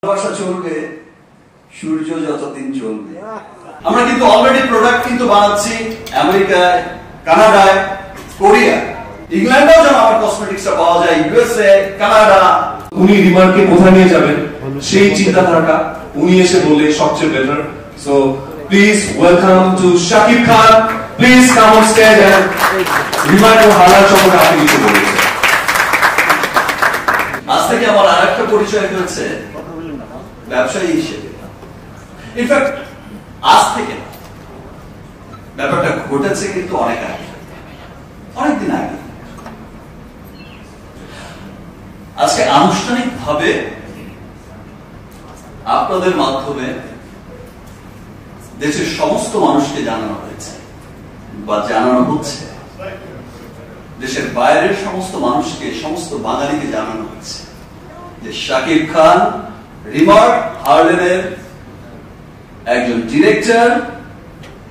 ভালোবাসা চলবে সূর্য যতদিন চলবে। আমরা কিন্তু অলরেডি প্রোডাক্ট কিন্তু বানাচ্ছি আমেরিকায়, কানাডায়, কোরিয়া, ইংল্যান্ডেও যেন আমার কসমেটিক্সটা পাওয়া যায়, ইউএসএ, কানাডা। উনি রিমার্ককে কোথায় নিয়ে যাবেন সেই চিন্তাধারাটা উনি এসে বললে সবচেয়ে better. So please welcome to Shakib Khan, please come on stage and Remark ও হালার সম্পর্কে আপনি কিছু বলুন। আজ থেকে আমার আরেকটা পরিচয় হয়েছে ব্যবসায়ী হিসেবে। ইনফ্যাক্ট আজ থেকে ব্যাপারটা ঘটেছে কিন্তু অনেক আগে, অনেকদিন আগে। আজকে আনুষ্ঠানিকভাবে আপনাদের মাধ্যমে দেশের সমস্ত মানুষকে জানানো হয়েছে বা জানানো হচ্ছে, দেশের বাইরের সমস্ত মানুষকে, সমস্ত বাঙালিকে জানানো হচ্ছে যে শাকিব খান রিমার্ক হার্লেনের একজন director,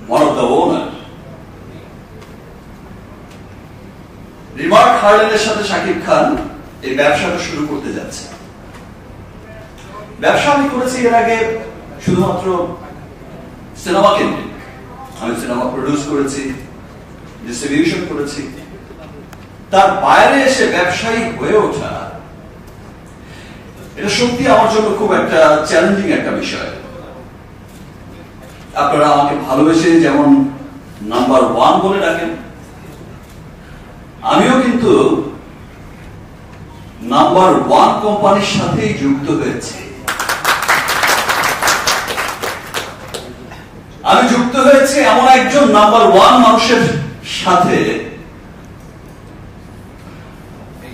one of the owner. Remark হার্লেনের সাথে শাকিব খান এই ব্যবসাটা শুরু করতে যাচ্ছে। ব্যবসা আমি করেছি এর আগে শুধুমাত্র সিনেমা কেন্দ্রিক। আমি সিনেমা প্রডিউস করেছি, ডিস্ট্রিবিউশন করেছি। তার বাইরে এসে ব্যবসায়ী হয়ে ওঠা, এটা সত্যি আমার জন্য খুব একটা চ্যালেঞ্জিং একটা বিষয়। আপনারা আমাকে ভালোবেসে যেমন নাম্বার 1 বলে ডাকেন, আমিও কিন্তু নাম্বার 1 কোম্পানির সাথেই যুক্ত হয়েছি। আমি যুক্ত হয়েছি এমন একজন নাম্বার 1 মানুষের সাথে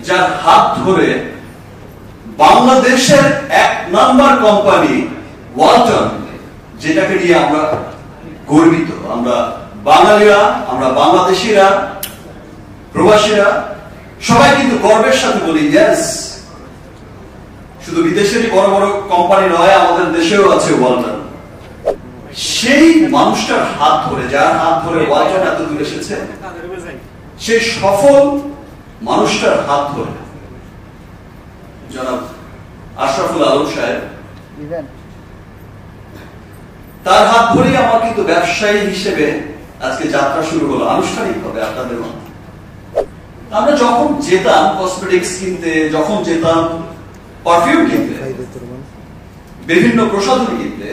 যার হাত ধরে বাংলাদেশের 1 নাম্বার কোম্পানি ওয়ালটন, যেটাকে নিয়ে আমরা গর্বিত, আমরা বাঙালিরা, আমরা বাংলাদেশিরা, প্রবাসীরা সবাই কিন্তু গর্বের সাথে বলি ইয়েস, শুধু বিদেশেরই বড় বড় কোম্পানি নয়, আমাদের দেশেও আছে ওয়ালটন। সেই মানুষটার হাত ধরে, যার হাত ধরে ওয়ালটন এত দূর এসেছে, সেই সফল মানুষটার হাত ধরে জনাব আশরাফুল আলম সাহেব, তার হাত ধরেই আমার কিন্তু ব্যবসায়ী হিসেবে আজকে যাত্রা শুরু হলো আনুষ্ঠানিকভাবে আপনাদের মধ্যে। আমরা যখন যেতাম কসমেটিক্স কিনতে, যখন যেতাম পারফিউম কিনতে, বিভিন্ন প্রসাধনী কিনতে,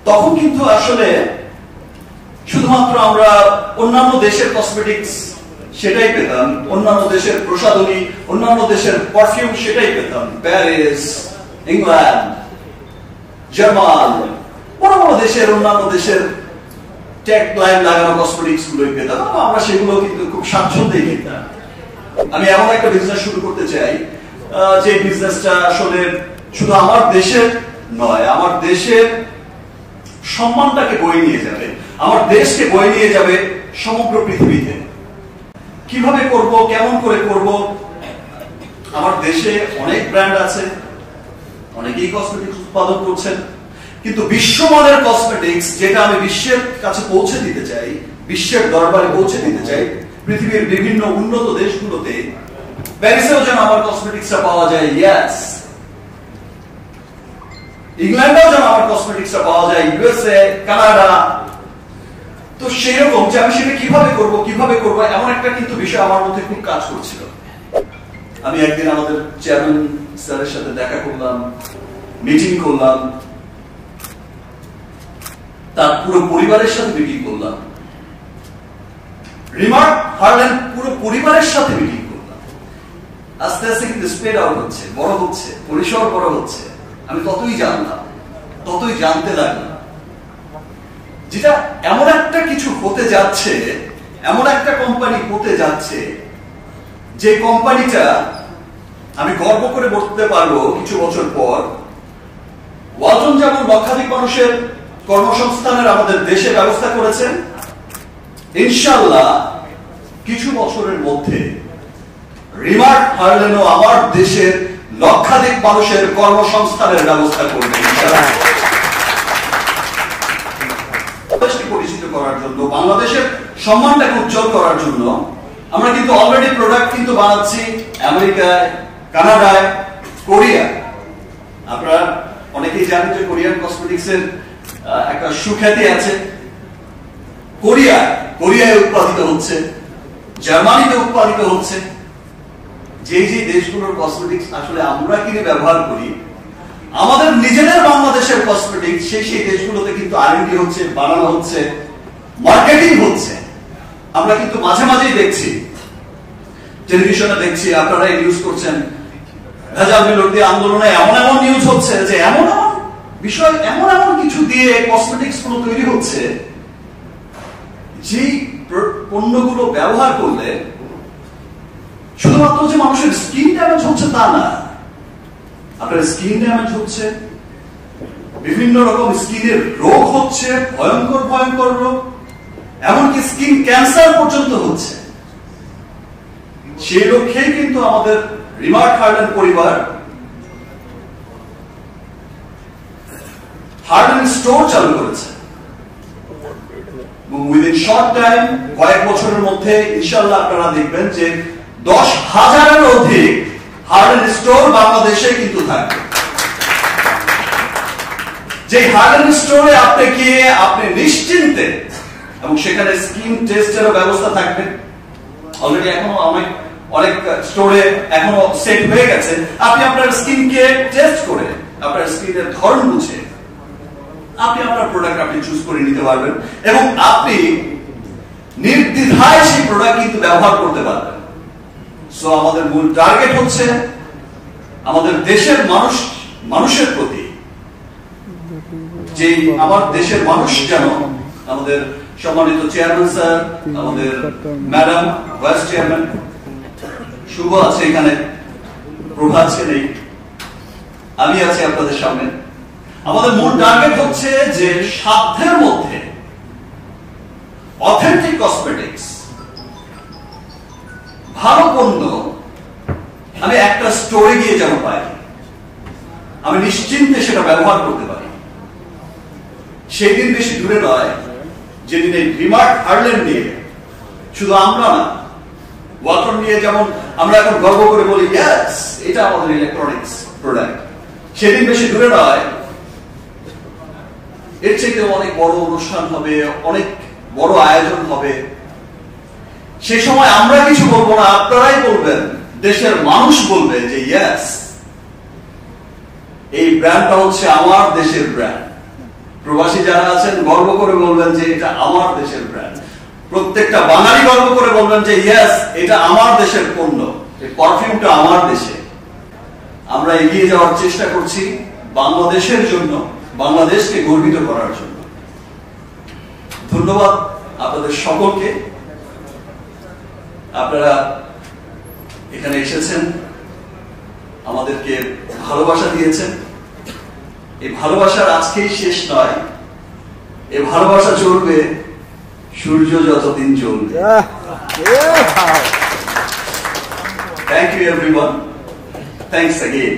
তখন কিন্তু আসলে শুধুমাত্র আমরা অন্যান্য দেশের কসমেটিক্স সেটাই পেতাম, অন্যান্য দেশের প্রসাধনী, অন্যান্য দেশের পারফিউম সেটাই পেতাম। প্যারিস, ইংল্যান্ড, জার্মান, বড় বড় দেশের, অন্যান্য দেশের ট্যাগ লাইন লাগানো কসমেটিক্স গুলোই পেতাম। আমরা সেগুলো কিন্তু খুব স্বাচ্ছন্দ্যে কিনতাম। আমি এমন একটা বিজনেস শুরু করতে চাই যে বিজনেসটা আসলে শুধু আমার দেশের নয়, আমার দেশের সম্মানটাকে বয়ে নিয়ে যাবে, আমার দেশকে বয়ে নিয়ে যাবে সমগ্র পৃথিবীতে। কিভাবে করব, কেমন করে করব? আমার দেশে অনেক ব্র্যান্ড আছে, অনেকেই কসমেটিক্স উৎপাদন করছেন, কিন্তু বিশ্বমানের কসমেটিক্স যেটা আমি বিশ্বের কাছে পৌঁছে দিতে চাই, বিশ্বের দরবারে পৌঁছে দিতে চাই, পৃথিবীর বিভিন্ন উন্নত দেশগুলোতে, প্যারিসেও যেন আমার কসমেটিক্সটা পাওয়া যায়, ইয়েস, ইংল্যান্ডেও যেন আমার কসমেটিক্সটা পাওয়া যায়, ইউএসএ, কানাডা। তো সেরকম যে আমি সেটা কিভাবে করব এমন একটা কিন্তু বিষয় আমার মধ্যে খুব কাজ করছিল। আমি একদিন আমাদের চেয়ারম্যান স্যারের সাথে দেখা করলাম, মিটিং করলাম, তার পুরো পরিবারের সাথে মিটিং করলাম, রিমার্ক হার্লেন পুরো পরিবারের সাথে মিটিং করলাম। আস্তে আস্তে কিন্তু স্প্রেড আউট হচ্ছে, বড় হচ্ছে, পরিসর বড় হচ্ছে। আমি ততই জানলাম, ততই জানতে লাগলাম, যেটা এমন একটা কিছু হতে যাচ্ছে, এমন একটা কোম্পানি হতে যাচ্ছে, যে কোম্পানিটা আমি গর্ব করে বলতে পারবো কিছু বছর পর ওয়ালটন যেমন লক্ষাধিক মানুষের কর্মসংস্থানের আমাদের দেশে ব্যবস্থা করেছেন, ইনশাআল্লাহ কিছু বছরের মধ্যে রিমার্ক হার্লেনও আমার দেশের লক্ষাধিক মানুষের কর্মসংস্থানের ব্যবস্থা করবে ইনশাআল্লাহ। দেশকে পরিচিত করার জন্য, বাংলাদেশের সম্মানটাকে উজ্জ্বল করার জন্য আমরা কিন্তু অলরেডি প্রোডাক্ট কিন্তু বানাচ্ছি আমেরিকায়, কানাডায়, কোরিয়া। আপনারা অনেকেই জানেন যে কোরিয়ান কসমেটিক্স এর একটা সুখ্যাতি আছে। কোরিয়ায় উৎপাদিত হচ্ছে, জার্মানিতে উৎপাদিত হচ্ছে। যে যে দেশগুলোর কসমেটিক্স আসলে আমরা কিনে ব্যবহার করি, আমাদের নিজেদের বাংলাদেশের কসমেটিক্স সেই দেশগুলোতে কিন্তু R&D হচ্ছে, বানানো হচ্ছে, মার্কেটিং হচ্ছে। আমরা কিন্তু মাঝে মাঝেই দেখছি, টেলিভিশনে দেখছি, আপনারা নিউজ করছেন, ভেজাল বিরোধী আন্দোলনে এমন এমন নিউজ হচ্ছে যে এমন এমন বিষয়, এমন এমন কিছু দিয়ে কসমেটিক্স গুলো তৈরি হচ্ছে, যে পণ্যগুলো ব্যবহার করলে শুধুমাত্র যে মানুষের স্কিন ড্যামেজ হচ্ছে তা না, আপনার স্কিন ড্যামেজ হচ্ছে, বিভিন্ন রকম স্কিনের রোগ হচ্ছে, ভয়ঙ্কর ভয়ঙ্কর রোগ, এমনকি স্কিন ক্যান্সার পর্যন্ত হচ্ছে। সেই লক্ষ্যেই কিন্তু আমাদের রিমার্ক হার্ডেন পরিবার হার্ডেন স্টোর চালু করেছে। উইদিন শর্ট টাইম, কয়েক বছরের মধ্যে ইনশাআল্লাহ আপনারা দেখবেন যে 10,000-এর অধিক হার্ডেন স্টোর বাংলাদেশে কিন্তু থাকবে। যে হার্ডেন স্টোরে আপনি গিয়ে আপনি নিশ্চিন্তে, এবং সেখানে স্কিন টেস্টেরও ব্যবস্থা থাকবে। অলরেডি এখনো অনেক স্টোরে এখনো সেট হয়ে গেছে। আপনি আপনার স্কিনকে টেস্ট করে, আপনার স্কিনের ধরন বুঝে আপনি আপনার প্রোডাক্ট আপনি চুজ করে নিতে পারবেন, এবং আপনি নির্দ্বিধায় সেই প্রোডাক্ট কিন্তু ব্যবহার করতে পারবেন। সো আমাদের মূল টার্গেট হচ্ছে আমাদের দেশের মানুষের প্রতি, যে আমার দেশের মানুষ যেন, আমাদের সম্মানিত চেয়ারম্যান স্যার, আমাদের ম্যাডাম ভাইস চেয়ারম্যান শুভ আছে এখানে, প্রভা আছে নেই, আমি আছি আপনাদের সামনে। আমাদের মূল টার্গেট হচ্ছে যে সাধ্যের মধ্যে অথেন্টিক কসমেটিক্স, ভালো পণ্য আমি একটা স্টোরে গিয়ে যেন পাই, আমি নিশ্চিন্তে সেটা ব্যবহার করতে পারি। সেই দিন বেশি দূরে নয় যেদিন এই রিমার্ক হার্ডেন নিয়ে শুধু আমরা না, ওয়াটার নিয়ে যেমন আমরা এখন গর্ব করে বলি ইয়েস এটা আমাদের ইলেকট্রনিক্স প্রোডাক্ট, সেদিন বেশি দূরে নয় এর থেকে অনেক বড় অনুষ্ঠান হবে, অনেক বড় আয়োজন হবে। সেই সময় আমরা কিছু বলবো না, আপনারাই বলবেন, দেশের মানুষ বলবে যে ইয়েস এই ব্র্যান্ডটা হচ্ছে আমার দেশের ব্র্যান্ড। প্রবাসী যারা আছেন গর্ব করে বলবেন যে এটা আমার দেশের ব্র্যান্ড। প্রত্যেকটা বাঙালি গর্ব করে বলবেন যে ইয়েস এটা আমার দেশের পণ্য, এই পারফিউমটা আমার দেশে। আমরা এগিয়ে যাওয়ার চেষ্টা করছি বাংলাদেশের জন্য, বাংলাদেশকে গর্বিত করার জন্য। ধন্যবাদ আপনাদের সকলকে, আপনারা এখানে এসেছেন, আমাদেরকে ভালোবাসা দিয়েছেন। এই ভালোবাসার আজকেই শেষ নয়, এই ভালোবাসা চলবে সূর্য যতদিন চলবে। Thank you everyone. Thanks again.